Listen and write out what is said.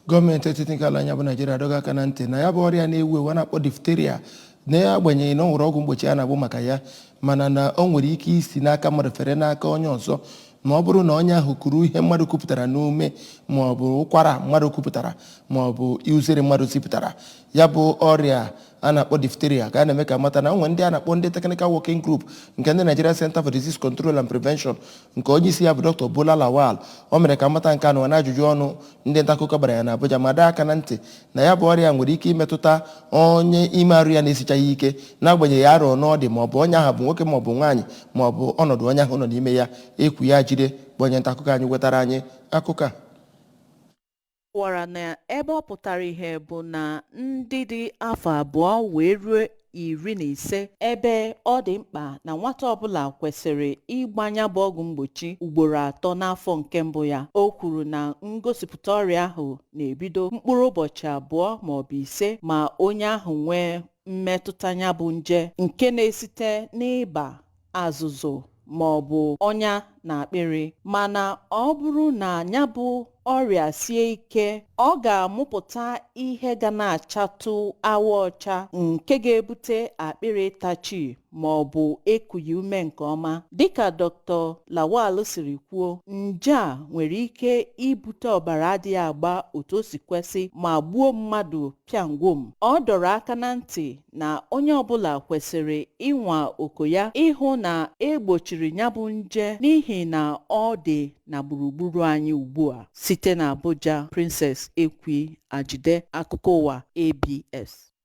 Gọọmenti etiti nke ala anya bụ Naịjirịa adọga aka na ntị na ya bụ ọrịa na-ewu ewu a na-akpọ difteria na-agbanyeghị na ọ nwere ọgwụ mgbochi a na-agbụ maka ya mana na ọ nwere ike isi n'aka mmadụ fere n'aka onye ọzọ ma ọ bụrụ na onye ahụ kuru ihe mmadụ kupụtara n'ume ma ọ bụ ụkwara mmadụ kupụtara ma ọ bụ uzere mmadụ zipụtara. Ya bụ ọrịa a na-akpọ difteria ka a na-eme ka mata na onwe ndị a na-akpọ ndị Technical Working Group nke ndị Nigeria Center for Disease Control and Prevention nke onye isi ya bụ Dr. Bola Lawal. O mere ka mata nke anụ na ajụjụ ọnụ ndị nta akụkọ gbara ya na Abuja ma daa aka na ntị na ya bụ ọrịa nwere ike imetụta onye ime arụ ya na-esichaghị ike n'agbanyeghị arọ n'ọdị ma ọ bụ onye ahụ bụ nwoke ma ọ bụ nwaanyị ma ọ bụ ọnọdụ onye ahụ nọ n'ime ya. Ekwu ya jide bụ onye nta akụkọ anyị wetara anyị akụkọ a. Kwara na ebe ọ pụtara ihe bụ na ndị dị afọ abụọ wee ruo 15 ebe ọ dị mkpa na nwata ọbụla kwesịrị ịgbanya bụ ọgwụ mgbochi ugboro 3 n'afọ nke mbụ ya. O kwuru na ngosipụta ọrịa ahụ na-ebido mkpụrụ ụbọchị 2 ma ọ bụ 5 ma onye ahụ nwee mmetụta ya bụ nje nke na-esite n'ịba, azụzụ ma ọ bụ ọnya na akpịrị. Mana ọ bụrụ na ya bụ ọrịa sie ike, ọ ga-amụpụta ihe ga na-achatụ awa ọcha nke ga-ebute akpịrị ịtachi ma ọ bụ ekughi ume nke ọma. Dịka Dr. Lawal siri kwuo, nje a nwere ike ibute ọbara adịghị agba otu o si kwesị ma gbuo mmadụ pịangwom. Ọ dọrọ aka na ntị na onye ọbụla kwesịrị ịnwa oko ya ịhụ na egbochiri ya bụ nje n'ihi na ọ dị na gburugburu anyị ugbu a. Site na Abuja, Princess Ekwi Ajide, akụkọ ụwa ABS.